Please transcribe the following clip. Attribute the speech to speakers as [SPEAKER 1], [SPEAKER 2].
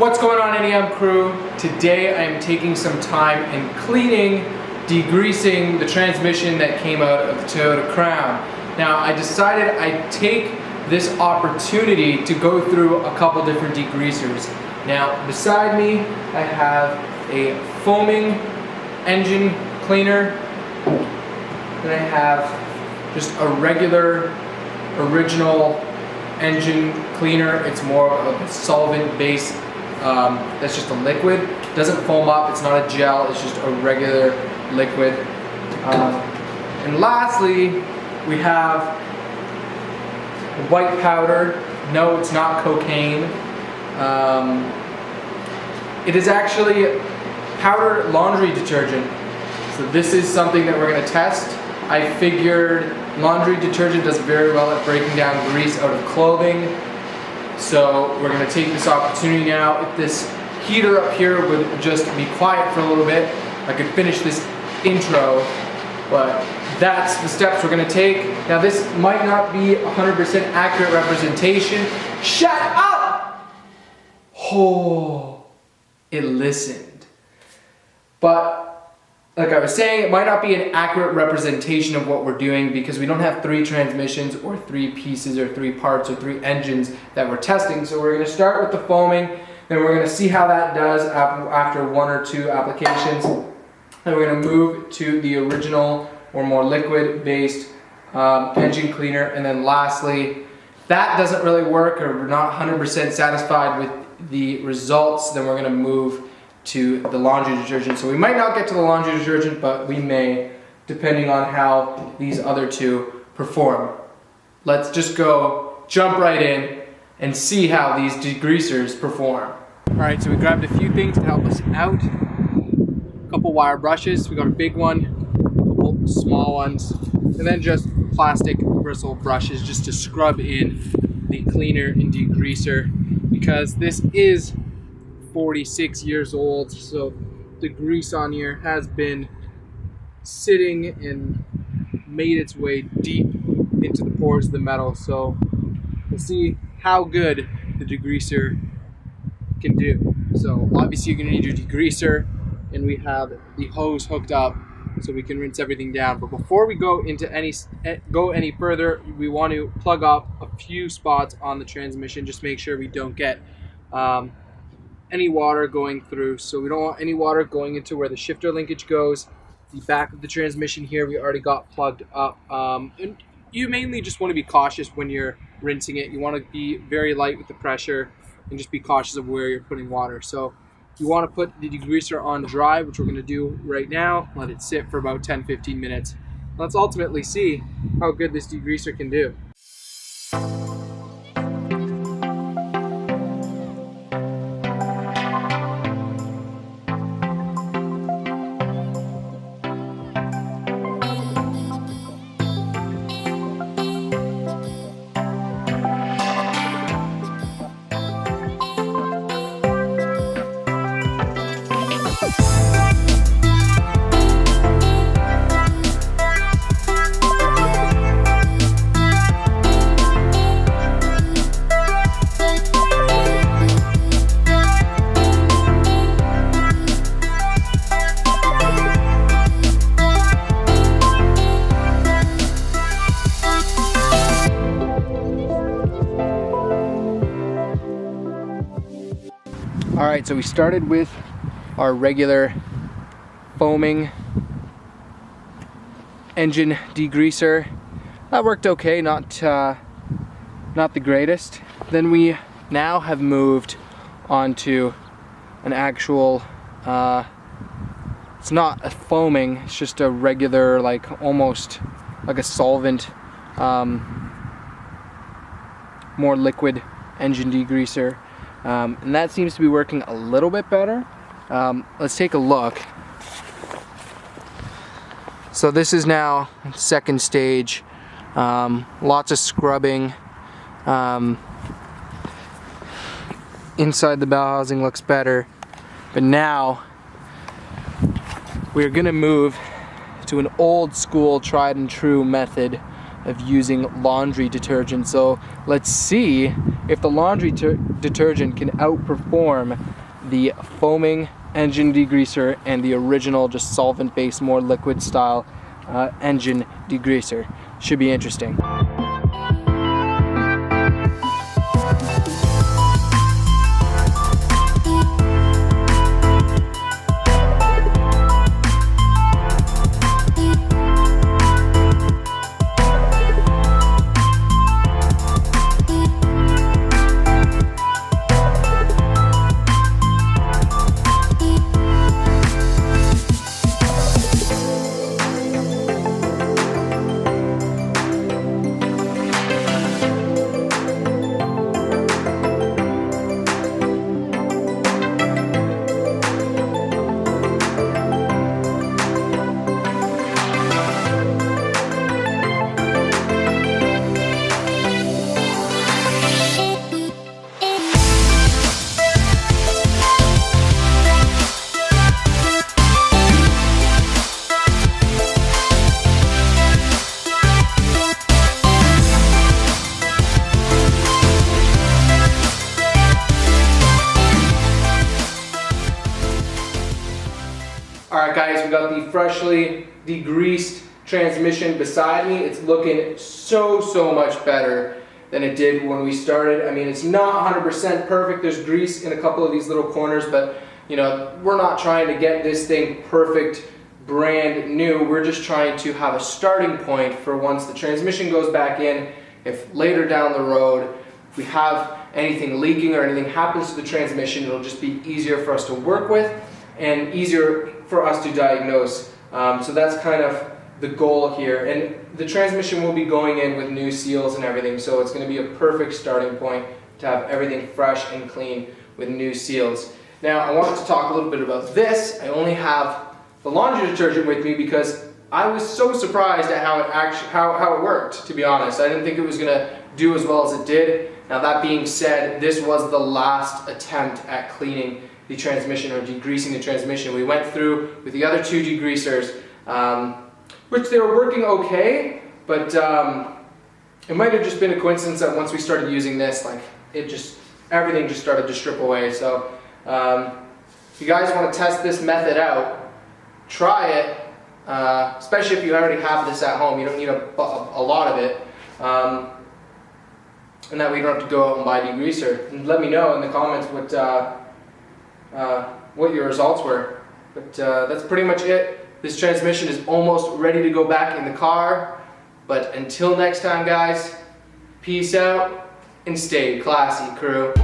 [SPEAKER 1] What's going on, NEM crew? Today I am taking some time and cleaning, degreasing the transmission that came out of the Toyota Crown. Now I decided I'd take this opportunity to go through a couple different degreasers. Now beside me I have a foaming engine cleaner, then I have just a regular original engine cleaner. It's more of a solvent based, that's just a liquid. It doesn't foam up, it's not a gel, it's just a regular liquid. And lastly, we have white powder. No, it's not cocaine. It is actually powdered laundry detergent. So this is something that we're going to test. I figured laundry detergent does very well at breaking down grease out of clothing. So we're going to take this opportunity now. If this heater up here would just be quiet for a little bit, I could finish this intro, but that's the steps we're going to take. Now this might not be 100% accurate representation. Shut up! Oh, it listened. But like I was saying, it might not be an accurate representation of what we're doing because we don't have 3 transmissions or 3 pieces or 3 parts or 3 engines that we're testing. So we're going to start with the foaming, then we're going to see how that does after 1 or 2 applications. Then we're going to move to the original or more liquid based engine cleaner, and then lastly, that doesn't really work or we're not 100% satisfied with the results, then we're going to move to the laundry detergent. So we might not get to the laundry detergent, but we may, depending on how these other 2 perform. Let's just go jump right in and see how these degreasers perform. Alright, so we grabbed a few things to help us out. A couple wire brushes, we got a big one, a couple small ones, and then just plastic bristle brushes just to scrub in the cleaner and degreaser, because this is 46 years old, so the grease on here has been sitting and made its way deep into the pores of the metal. So we'll see how good the degreaser can do. So obviously you're going to need your degreaser, and we have the hose hooked up so we can rinse everything down. But before we go into any further, we want to plug up a few spots on the transmission. Just make sure we don't get any water going through. So we don't want any water going into where the shifter linkage goes. The back of the transmission here we already got plugged up. And you mainly just want to be cautious when you're rinsing it. You want to be very light with the pressure and just be cautious of where you're putting water. So you want to put the degreaser on dry, which we're going to do right now. Let it sit for about 10-15 minutes. Let's ultimately see how good this degreaser can do. Alright, so we started with our regular foaming engine degreaser. That worked okay, not the greatest. Then we now have moved onto an actual, it's not a foaming, it's just a regular, like almost like a solvent, more liquid engine degreaser. And that seems to be working a little bit better. Let's take a look. So this is now second stage. Lots of scrubbing. Inside the bell housing looks better. But now we're gonna move to an old school tried and true method of using laundry detergent. So let's see if the laundry detergent can outperform the foaming engine degreaser and the original just solvent-based, more liquid style engine degreaser. Should be interesting. Alright guys, we got the freshly degreased transmission beside me. It's looking so much better than it did when we started. I mean, it's not 100% perfect. There's grease in a couple of these little corners, but you know, we're not trying to get this thing perfect, brand new. We're just trying to have a starting point for once the transmission goes back in. If later down the road, if we have anything leaking or anything happens to the transmission, it'll just be easier for us to work with and easier for us to diagnose. So that's kind of the goal here. And the transmission will be going in with new seals and everything, so it's going to be a perfect starting point to have everything fresh and clean with new seals. Now I wanted to talk a little bit about this. I only have the laundry detergent with me because I was so surprised at how it worked, to be honest. I didn't think it was going to do as well as it did. Now that being said, this was the last attempt at cleaning the transmission or degreasing the transmission. We went through with the other two degreasers, which they were working okay, but it might have just been a coincidence that once we started using this, like everything just started to strip away. So if you guys want to test this method out, try it, especially if you already have this at home. You don't need a lot of it, and that way you don't have to go out and buy degreaser. And let me know in the comments what your results were. But that's pretty much it. This transmission is almost ready to go back in the car. But until next time guys, peace out and stay classy, crew.